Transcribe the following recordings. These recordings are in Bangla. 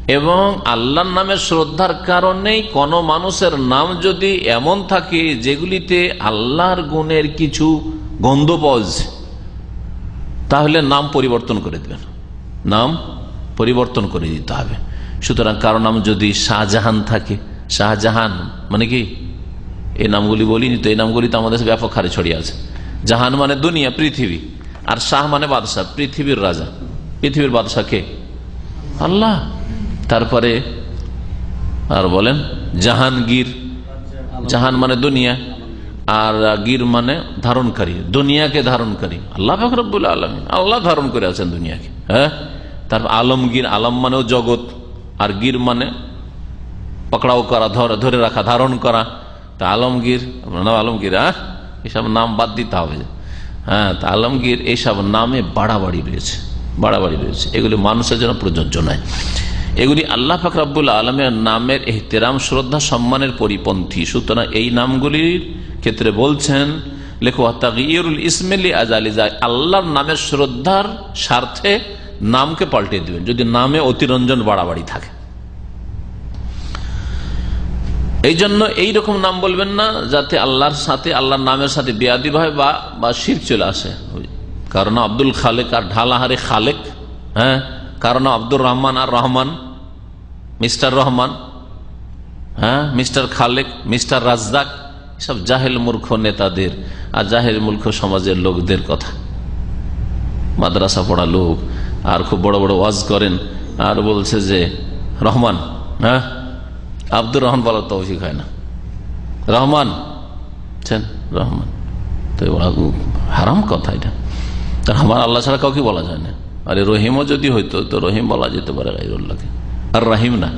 এবং আল্লাহর নামের শ্রদ্ধার কারণেই কোন মানুষের নাম যদি এমন থাকে যেগুলিতে আল্লাহর গুণের কিছু গন্ধ পাওয়া যায়, তাহলে নাম পরিবর্তন করে দেবেন, নাম পরিবর্তন করে দিতে হবে। সুতরাং কারো নাম যদি শাহজাহান থাকে, শাহজাহান মানে কি, এই নামগুলি বলিনি তো, এই নামগুলি তো আমাদের ব্যাপক হারে ছড়িয়ে আছে। জাহান মানে দুনিয়া, পৃথিবী, আর শাহ মানে বাদশাহ, পৃথিবীর রাজা। পৃথিবীর বাদশাহ কে? আল্লাহ। তারপরে আর বলেন জাহানগীর, জাহান মানে দুনিয়া, আর গীর মানে ধারণকারী, দুনিয়াকে ধারণকারী। আল্লাহ পাক রব্বুল আলামিন, আল্লাহ ধারণ করে আছেন দুনিয়াকে। হ্যাঁ, তারপর আলমগীর, আলম মানেও জগৎ, আর গীর মানে পকড়াও করা, ধরে রাখা, ধারণ করা। তা আলমগীর, আলমগীর এসব নাম বাদ দিতে হবে। হ্যাঁ, তা আলমগীর এইসব নামে বাড়াবাড়ি রয়েছে, বাড়াবাড়ি রয়েছে। এগুলি মানুষের জন্য প্রযোজ্য নয়। এগুলি আল্লাহ পাক রব্বুল আলামিনের নামের এহতেরাম, শ্রদ্ধা, সম্মানের পরিপন্থী। সুতরাং এই নামগুলির ক্ষেত্রে বলছেন লেখক তাগয়িরুল ইসমি লিআজালি, আল্লাহর নামের শ্রদ্ধার স্বার্থে নামকে পাল্টে দিবেন যদি নামে অতিরঞ্জন বাড়াবাড়ি থাকে। এই জন্য এইরকম নাম বলবেন না যাতে আল্লাহর সাথে, আল্লাহর নামের সাথে বেয়াদবি হয় বা শিরক চলে আসে। কারণ আব্দুল খালেক আর ঢালাহারে খালেক, হ্যাঁ, কারণ আব্দুর রহমান আর রহমান, মিস্টার রহমান, হ্যাঁ, মিস্টার খালেক, মিস্টার রাজ্জাক, সব জাহেল মূর্খ নেতাদের আর জাহেল মূর্খ সমাজের লোকদের কথা। মাদ্রাসা পড়া লোক আর খুব বড় বড় ওয়াজ করেন আর বলছে যে রহমান, হ্যাঁ, আব্দুর রহমান বলার তৌফিক হয় না, রহমান রহমান, তো হারাম কথা এটা। আমার আল্লাহ ছাড়া কাউকে বলা যায় না। আরে রহিমও যদি হইতো তো রহিম বলা যেতে পারে গায়রুল্লাহকে, আর রাহিম না,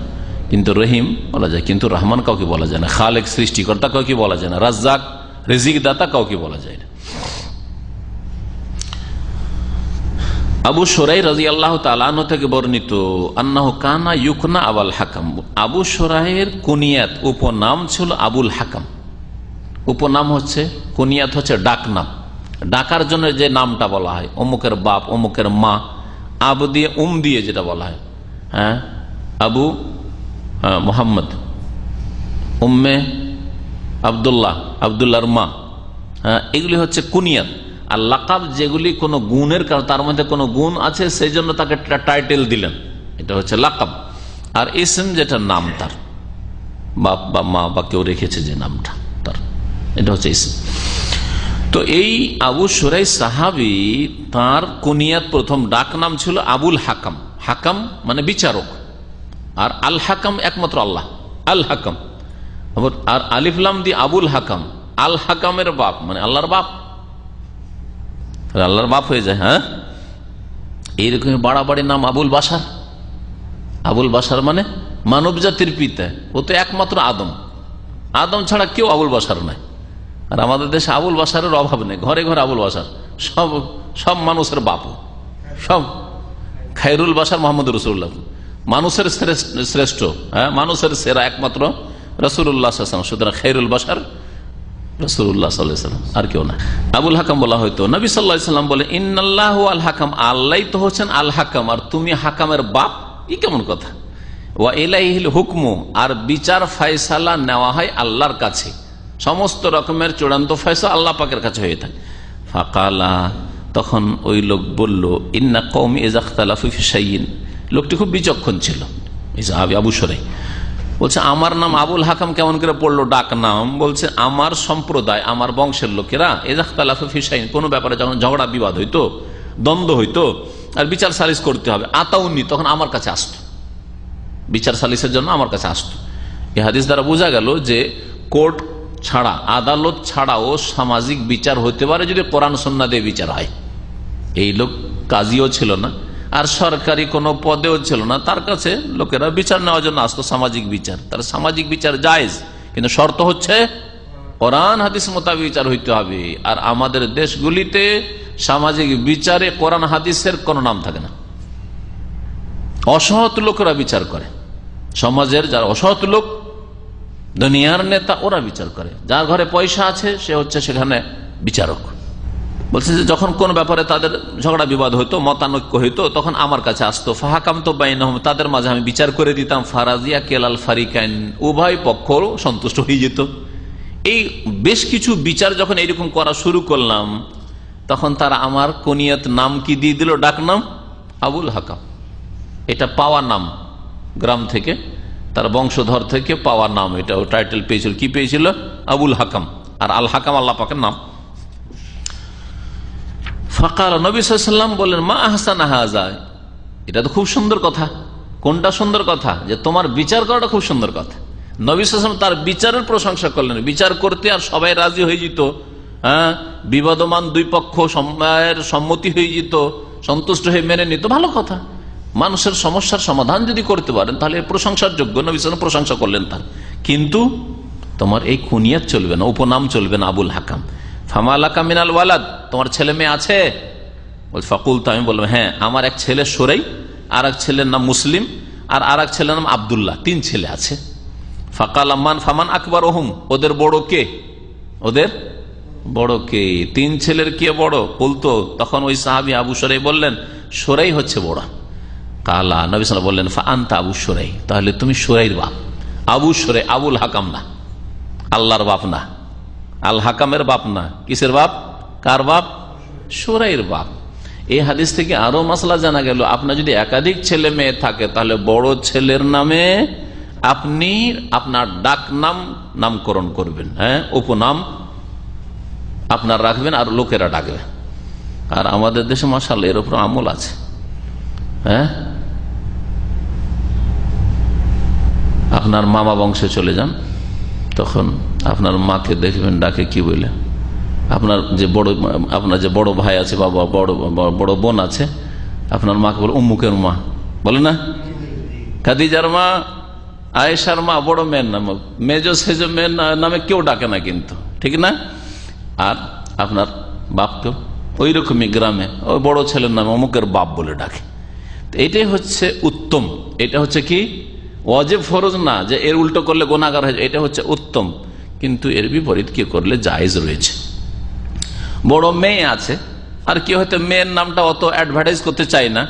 কিন্তু রহিম বলা যায়, কিন্তু রহমান কাউকে বলা যায় না। খালেক সৃষ্টিকর্তা কাউকে বলা যায় না, রাজ্জাক রিজিক দাতা কাউকে বলা যায় না। আবু শুরাই রাদিয়াল্লাহু তাআলা আনহু থেকে বর্ণিত আন্নাহু কানা ইউকনা আবুল হাকাম, আবু শুরাইয়ের কুনিয়াত উপনাম ছিল আবুল হাকাম। উপনাম হচ্ছে, কুনিয়াত হচ্ছে ডাক নাম, ডাকার জন্য যে নামটা বলা হয়, অমুকের বাপ, অমুকের মা, আবু দিয়ে দিয়ে যেটা বলা হয়, হ্যাঁ, আবু মোহাম্মদ, উম্মে আবদুল্লাহ, আবদুল্লাহর মা, হ্যাঁ, এগুলি হচ্ছে কুনিয়াত। আর লাকাব যেগুলি কোনো গুণের কারণ, তার মধ্যে কোনো গুণ আছে সেই জন্য তাকে টাইটেল দিলেন, এটা হচ্ছে লাকাব। আর ইসম যেটা নাম, তার বাপ বা মা বা কেউ রেখেছে যে নামটা তার, এটা হচ্ছে ইসম। তো এই আবু শুরাই সাহাবী, তার কুনিয়াত প্রথম ডাক নাম ছিল আবুল হাকাম। হাকাম মানে বিচারক, আর আল হাকাম একমাত্র আল্লাহ, আল হাকাম। আর আলিফলাম দি আবুল হাকাম, আল হাকামের বাপ মানে আল্লাহর বাপ, আল্লাহর বাপ হয়ে যায়। হ্যাঁ, এইরকম বাড়াবাড়ি নাম আবুল বাশার। আবুল বাশার মানে মানব জাতির পিতা, ও তো একমাত্র আদম, আদম ছাড়া কেউ আবুল বাশার নাই। আর আমাদের দেশে আবুল বাশারের অভাব নেই, ঘরে ঘরে আবুল বাশার, সব সব মানুষের বাপ, সব। খায়রুল বাশার মোহাম্মদ রসুল্লাহ, মানুষের শ্রেষ্ঠ, হ্যাঁ, মানুষের সেরা একমাত্র রাসূলুল্লাহ সাল্লাল্লাহু আলাইহি ওয়াসাল্লাম। সুতরাং খায়রুল বাশার রাসূলুল্লাহ সাল্লাল্লাহু আলাইহি ওয়াসাল্লাম, আর কেউ না। আবুল হাকাম বলা হয়তো, নবী সাল্লাল্লাহু আলাইহি ওয়াসাল্লাম বলে ইন্নাল্লাহু আল হাকাম, আল্লাহ তো হচ্ছেন আল হাকাম, আর তুমি হাকামের বাপ, ই কেমন কথা। ওয়া ইলাইহিল হুকমু, আর বিচার ফয়সালা নেওয়া হয় আল্লাহর কাছে, সমস্ত রকমের চূড়ান্ত ফয়সালা আল্লাহ পাকের কাছে হয়ে থাকে। ফাকালা, তখন ওই লোক বলল, ইন্না কওমি ইযা ইখতালাফু ফি শাইইন, লোকটি খুব বিচক্ষণ ছিল, আবু শুরাই বলছে আমার নাম আবুল হাকাম কেমন করে পড়লো ডাক নাম। বলছে আমার সম্প্রদায়, আমার বংশের লোকেরা ইযা ইখতালাফু ফি শাইইন, কোনো ব্যাপারে যখন ঝগড়া বিবাদ হইতো, দ্বন্দ্ব হইতো, আর বিচার সালিস করতে হবে, আতাউনি, তখন আমার কাছে আসতো, বিচার সালিসের জন্য আমার কাছে আসতো। এই হাদিস দ্বারা বোঝা গেল যে কোর্ট ছাড়া, আদালত ছাড়াও সামাজিক বিচার হতে পারে যদি কোরআন সুন্নাহ দিয়ে বিচার হয়। এই লোক কাজীও ছিল না, আর সরকারি কোনো পদেও ছিল না, তার কাছে লোকেরা বিচার নেওয়ার জন্য আসতো, সামাজিক বিচার। তার সামাজিক বিচার জায়েজ, কিন্তু শর্ত হচ্ছে কোরআন হাদিস মোতাবেক বিচার হইতে হবে। আর আমাদের দেশগুলিতে সামাজিক বিচারে কোরআন হাদিসের কোনো নাম থাকে না, অসৎ লোকেরা বিচার করে। সমাজের যারা অসৎ লোক, দুনিয়ার নেতা, ওরা বিচার করে। যার ঘরে পয়সা আছে সে হচ্ছে সেখানে বিচারক, বলছে যে যখন কোন ব্যাপারে তাদের ঝগড়া বিবাদ হইতো, মতানৈক্য হইতো, তখন আমার কাছে আসতো। ফাহাকাম তো বাইনহুম, তাদের মাঝে আমি বিচার করে দিতাম। ফারাজিয়া কেলাল ফারিকাইন, উভয় পক্ষ সন্তুষ্ট হয়ে যেত। এই বেশ কিছু বিচার যখন এইরকম করা শুরু করলাম, তখন তারা আমার কুনিয়ত নাম কি দিয়ে দিল, ডাক নাম আবুল হাকাম। এটা পাওয়া নাম, গ্রাম থেকে তার বংশধর থেকে পাওয়া নাম। এটা টাইটেল পেয়েছিল, কি পেয়েছিল? আবুল হাকাম। আর আল হাকাম আল্লাহ পাকের নাম। ফাকাল, নবী সাল্লাল্লাহু আলাইহি ওয়াসাল্লাম বললেন, মা আহসান হাযা, এটা তো খুব সুন্দর কথা। কোনটা সুন্দর কথা? যে তোমার বিচার করাটা খুব সুন্দর কথা। নবী সাল্লাল্লাহু আলাইহি ওয়াসাল্লাম তার বিচারের প্রশংসা করলেন। বিচার করতে আর সবাই রাজি হয়ে যেত, হ্যাঁ, বিবাদমান দুই পক্ষ সম্মতি হয়ে যেত, সন্তুষ্ট হয়ে মেনে নিত, ভালো কথা। মানুষের সমস্যার সমাধান যদি করতে পারেন তাহলে প্রশংসার যোগ্য। নবী সাল্লাল্লাহু আলাইহি ওয়াসাল্লাম প্রশংসা করলেন তার। কিন্তু তোমার এই কুনিয়াত চলবে না, উপনাম চলবে না, আবুল হাকাম। ফামালাকা মিনাল ওয়ালাদ, তোমার ছেলে মেয়ে আছে? ফাকুল, তো আমি বললাম হ্যাঁ, আমার এক ছেলে সোরাই, আর এক ছেলের নাম মুসলিম, আর এক ছেলের নাম আবদুল্লাহ, 3 ছেলে আছে। ফাকাল আম্মান ফামান আকবর ওহুম, ওদের বড় কে? ওদের বড় কে? 3 ছেলের কে বড়? বলতো তখন ওই সাহাবী আবু সোরাই বললেন, সোরাই হচ্ছে বড়। কালা, নবী সাল্লাল্লাহু আলাইহি ওয়াসাল্লাম বললেন, ফা আনতা আবু সোরাই, তাহলে তুমি সোরাইর বাপ। আবু সোরাই, আবুল হাকাম না, আল্লাহর বাপ না, আল হাকামের বাপ না। কিসের বাপ? কার বাপ? সোরাইর বাপ। এই হাদিস থেকে আরো মাসলা জানা গেল, আপনার যদি একাধিক ছেলে মেয়ে থাকে তাহলে বড় ছেলের নামে আপনি আপনার ডাক নাম নামকরণ করবেন, হ্যাঁ, উপনাম আপনার রাখবেন আর লোকেরা ডাকবে। আর আমাদের দেশে মাশাআল্লাহ এর উপর আমল আছে, হ্যাঁ। আপনার মামা বংশে চলে যান, তখন আপনার মাকে দেখবেন ডাকে কি বলে। আপনার যে বড় ভাই আছে বা বড় বোন আছে, আপনার মাকে বলে উম্মুকের মা, বলে না? খাদিজার মা, আয়েশার মা, বড় মেয়ের নাম। মেজো সেজো মেয়ের নামে কেউ ডাকে না কিন্তু, ঠিক না? আর আপনার বাপকেও ওই রকমই গ্রামে ওই বড় ছেলের নামে অমুকের বাপ বলে ডাকে। এইটাই হচ্ছে উত্তম। এটা হচ্ছে কি ওয়াজিব, ফরজ না যে এর উল্টো করলে গুনাহগার হয়ে যায়, এটা হচ্ছে উত্তম। কিন্তু এর বিপরীত কি করলে জায়েজ রয়েছে। বড় মেয়ে আছে, আর কি হয়তো মেয়ের নামটা অত অ্যাডভার্টাইজ করতে চায় না,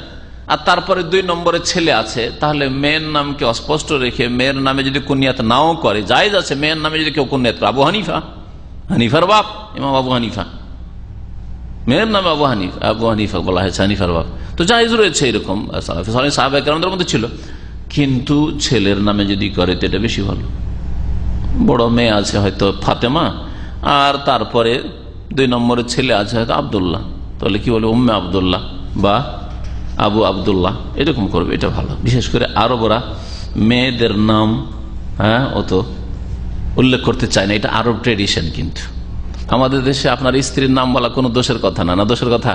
আর তারপরে 2 নম্বরের ছেলে আছে, তাহলে মেয়ের নামকে অস্পষ্ট রেখে মেয়ের নামে যদি কুনিয়াত নাও করে, জায়েজ আছে। মেয়ের নামে যদি কেউ কুনিয়াত করে, আবু হানিফা, হানিফার বাপ ইমাম আবু হানিফা, মেয়ের নামে আবু হানিফা বলা হয়েছে, হানিফার বাপ, তো জায়েজ রয়েছে। এরকম সাহাবায়ে কেরামদের মধ্যে ছিল। কিন্তু ছেলের নামে যদি করে তো এটা বেশি ভালো। বড় মেয়ে আছে হয়তো ফাতেমা, আর তারপরে 2 নম্বরের ছেলে আছে হয়তো আবদুল্লাহ, তাহলে কি বলে উম্মে আবদুল্লাহ বা আবু আবদুল্লাহ, এরকম করবে, এটা ভালো। বিশেষ করে আরবরা মেয়েদের নাম, হ্যাঁ, অত উল্লেখ করতে চায় না, এটা আরব ট্রেডিশন। কিন্তু আমাদের দেশে আপনার স্ত্রীর নাম বলা কোনো দোষের কথা না, না দোষের কথা?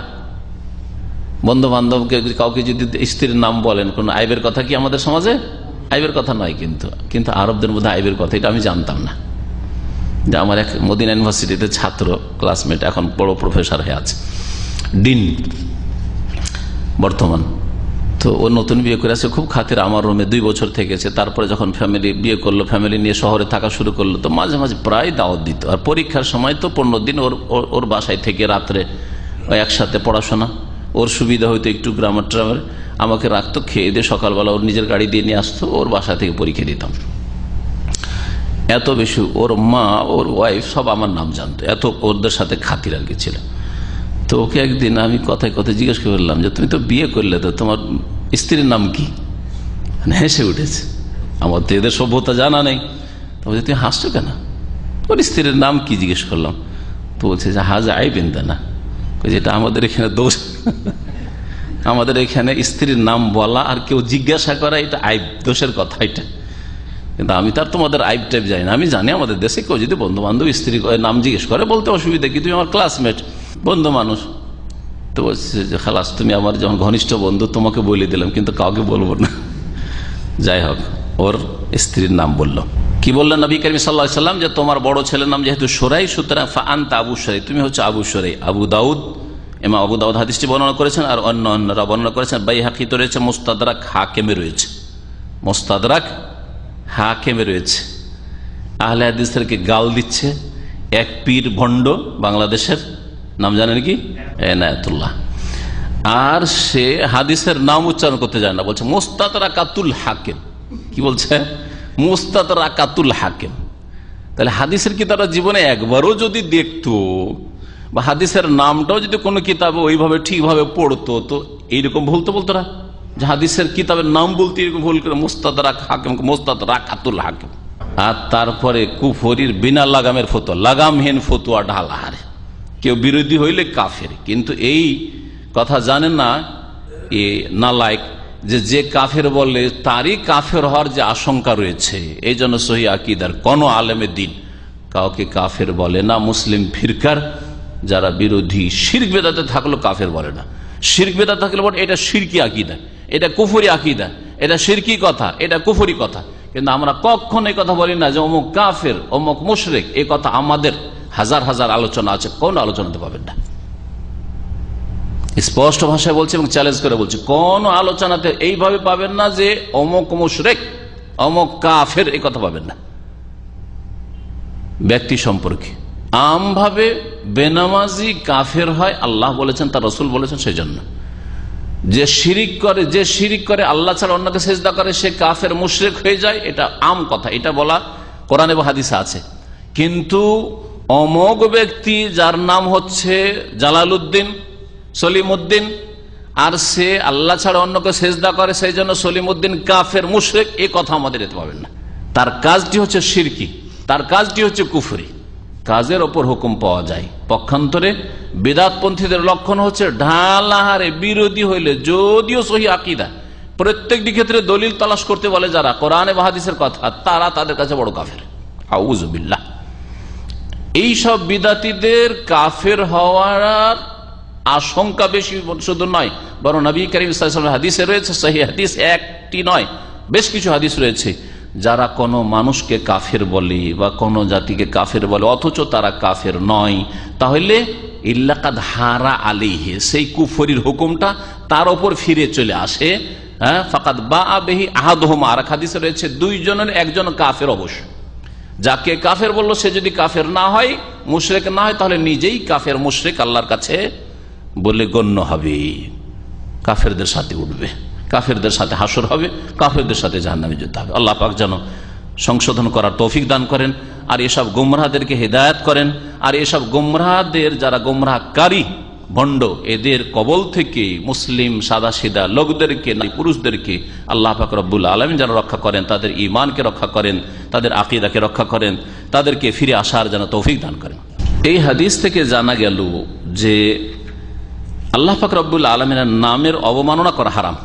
বন্ধু বান্ধবকে কাউকে যদি স্ত্রীর নাম বলেন, কোন আইবের কথা কি আমাদের সমাজে? আইবের কথা নয়। কিন্তু আরবদের মধ্যে আইবের কথা, এটা আমি জানতাম না। যে আমার এক মদিনা ইউনিভার্সিটিতে ছাত্র, ক্লাসমেট, এখন বড় প্রফেসর হয়ে আছে, ডিন বর্তমান। তো ও নতুন বিয়ে করে আসে, খুব খাতির, আমার রুমে 2 বছর থেকেছে। তারপরে যখন বিয়ে করলো, ফ্যামিলি নিয়ে শহরে থাকা শুরু করলো, তো মাঝে মাঝে প্রায় দাওয়াত দিত। আর পরীক্ষার সময় তো 15 দিন ওর বাসায় থেকে রাত্রে একসাথে পড়াশোনা, ওর সুবিধা হইতো একটু গ্রামার ট্রামার, আমাকে রাখতো, খেয়ে দিয়ে সকালবেলা ওর নিজের গাড়ি দিয়ে নিয়ে আসতো, ওর বাসা থেকে পরীক্ষা দিতাম। এত বেশি ওর মা, ওর ওয়াইফ সব আমার নাম জানতো, এত ওদের সাথে খাতির আর কি ছিল। তো ওকে একদিন আমি কথায় কথায় জিজ্ঞেস করলাম যে তুমি তো বিয়ে করলে, তো তোমার স্ত্রীর নাম কি? হেসে উঠেছে, আমার তো এদের সভ্যতা জানা নেই। তো বলছে তুমি হাসছো কেন? ওর স্ত্রীর নাম কি জিজ্ঞেস করলাম, তো বলছে যে হাজা আইবেন না, যেটা আমাদের এখানে দোষ। আমাদের এখানে স্ত্রীর নাম বলা আর কেউ জিজ্ঞাসা করা, এটা আইব, দোষের কথা এটা। কিন্তু আমি তার তোমাদের আইব টাইপ যাই না। আমি জানি আমাদের দেশে কেউ যদি বন্ধু বান্ধব স্ত্রী নাম জিজ্ঞেস করে, বলতে অসুবিধা কি, তুমি আমার ক্লাসমেট, বন্ধু মানুষ। তো বলছে যে খালাস, তুমি আমার যখন ঘনিষ্ঠ বন্ধু, তোমাকে বলে দিলাম, কিন্তু কাউকে বলবো না। যাই হোক, ওর স্ত্রীর নাম বললো। কি বললেন নবী করিম সাল্লাল্লাহু আলাইহি ওয়াসাল্লাম? যে তোমার বড় ছেলের নাম যেহেতু সোরাই, সুতরাং ফা আনতা আবু সোরাই, তুমি হচ্ছে আবু সোরাই। আবু দাউদ, ইমাম আবু দাউদ হাদিসটি বর্ণনা করেছেন, আর অন্যরা বর্ণনা করেছেন। বাইহাকিতে রয়েছে, মুস্তাদরাক হাকিমে রয়েছে, মুস্তাদরাক হাকিমে রয়েছে। আহলে হাদিসদেরকে গাল দিচ্ছে এক পীর ভণ্ড বাংলাদেশের নাম জানেন কি? এনায়েতুল্লাহ। আর সে হাদিসের নাম উচ্চারণ করতে জানে না, বলছে মুস্তাদরাকাতুল হাকিম। কি বলছে? মুস্তাদরাকাতুল হাকিম। তাহলে হাদিসের কিতাবটা জীবনে একবারও যদি দেখতো, বা হাদিসের নামটাও যদি কোনো কিতাবে ওইভাবে ঠিকভাবে পড়তো, তো এইরকম ভুল তো বলতো না যে হাদিসের কিতাবের নাম বলতে এরকম ভুল করে মুস্তাদরাক হাকিম, মুস্তাদরাকাতুল হাকিম। আর তারপরে কুফরির বিনা লাগামের ফতোয়া, লাগামহীন ফতোয়া ঢালাহারে, কেউ বিরোধী হইলে কাফের। কিন্তু এই কথা জানেন না এ নালায়েক যে কাফের বলে তারই কাফের হওয়ার যে আশঙ্কা রয়েছে। এই জন্য সহি আকীদার কোন আলেমের দিন কাউকে কাফের বলে না। মুসলিম ফিরকার যারা বিরোধী শিরক বেদাতে থাকলো কাফের বলে না। শিরক বেদাত থাকলে বলে এটা শিরকি আকীদা, এটা কুফরি আকীদা, এটা শিরকি কথা, এটা কুফরি কথা। কিন্তু আমরা কখনো এই কথা বলি না যে অমুক কাফের, অমুক মুশরিক। এই কথা আমাদের হাজার হাজার আলোচনা আছে, কোন আলোচনাতে পাবেন না। স্পষ্ট ভাষায় বলছে এবং চ্যালেঞ্জ করে বলছে, কোন আলোচনাতে এইভাবে পাবেন না যে অমুক মুশরিক, অমুক কাফের, এই কথা পাবেন না। ব্যক্তি সম্পর্কে আমভাবে বেনামাজি কাফের হয়, আল্লাহ বলেছেন, তার রাসূল বলেছেন। সেই জন্য যে শিরিক করে আল্লাহ ছাড়া অন্যকে সেজদা করে, সে কাফের মুশরিক হয়ে যায়। এটা আম কথা, এটা বলা কোরআন এবং হাদিসে আছে। কিন্তু অমোঘ ব্যক্তি যার নাম হচ্ছে জালালউদ্দিন, সলিমউদ্দিন, আর সে আল্লাহ ছাড়া অন্যকে সেজদা করে, সেই জন্য সলিমউদ্দিন কাফের মুশরিক, এই কথা আমাদের এতে পাবেন না। তার কাজটি হচ্ছে শিরকি, তার কাজটি হচ্ছে কুফরি, কাজের ওপর হুকুম পাওয়া যায়। পক্ষান্তরে বিদআতপন্থীদের লক্ষণ হচ্ছে ঢালাহারে বিরোধী হইলে, যদিও সহি আকীদা, প্রত্যেকটি ক্ষেত্রে দলিল তালাশ করতে বলে যারা, কোরআন এবং হাদিসের কথা, তারা তাদের কাছে বড় কাফের। আউযু বিল্লাহ। এইসব বিদআতীদের কাফের হওয়ার আশঙ্কা বেশি শুধু নয়, বরং নবী করিম সাল্লাল্লাহু আলাইহি ওয়াসাল্লামের হাদিসে রয়েছে, সহি হাদিস, একটি নয় বেশ কিছু হাদিস রয়েছে, যারা কোনো মানুষকে কাফের বলে বা কোনো জাতিকে কাফের বলে অথচ তারা কাফের নয়, তাহলে ইল্লাকাদ হারা আলাইহি, সেই কুফরির হুকুমটা তার উপর ফিরে চলে আসে। ফাকাদ বাআ বিহি আহাদুহুমা, আর হাদিসে রয়েছে দুইজনের একজন কাফের অবশ্য। যাকে কাফের বললো সে যদি কাফের না হয়, মুশরিক না হয়, তাহলে নিজেই কাফের মুশরিক আল্লাহর কাছে বলে গণ্য হবে, কাফেরদের সাথে উঠবে, কাফেরদের সাথে হাসর হবে, কাফেরদের সাথে জাহান্নামে যেতে হবে। আল্লাহ পাক যেন সংশোধন করার তৌফিক দান করেন, আর এসব গোমরাহদেরকে হেদায়েত করেন, আর এসব গোমরাহদের যারা গোমরাহকারী ভণ্ড, এদের কবল থেকে মুসলিম সাদাসিধা লোকদেরকে, নারী পুরুষদেরকে আল্লাহ পাক রব্বুল আলামিন যেন রক্ষা করেন, তাদের ঈমানকে রক্ষা করেন, তাদের আকীদাকে রক্ষা করেন, তাদেরকে ফিরে আসার যেন তৌফিক দান করেন। এই হাদিস থেকে জানা গেল যে আল্লাহ পাক রব্বুল আলামিনের নামের অবমাননা করা হারাম,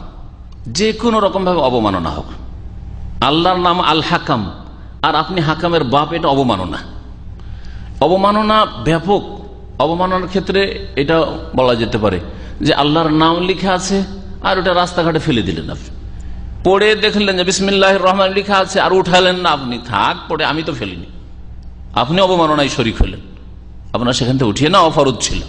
যে কোনো রকম ভাবে অবমাননা হোক। আল্লাহর নাম আল হাকাম, আর আপনি হাকামের বাপ, এটা অবমাননা। অবমাননা ব্যাপক। অবমাননার ক্ষেত্রে এটা বলা যেতে পারে যে আল্লাহর নাম লিখা আছে আর ওটা রাস্তাঘাটে ফেলে দিলেন, আপনি পড়ে দেখলেন যে বিসমিল্লাহির রহমান লিখা আছে আর উঠালেন না, আপনি থাক পড়ে, আমি তো ফেলিনি, আপনি অবমাননায় শরীক হলেন, আপনার সেখান থেকে উঠিয়ে নেওয়া ফরজ ছিল।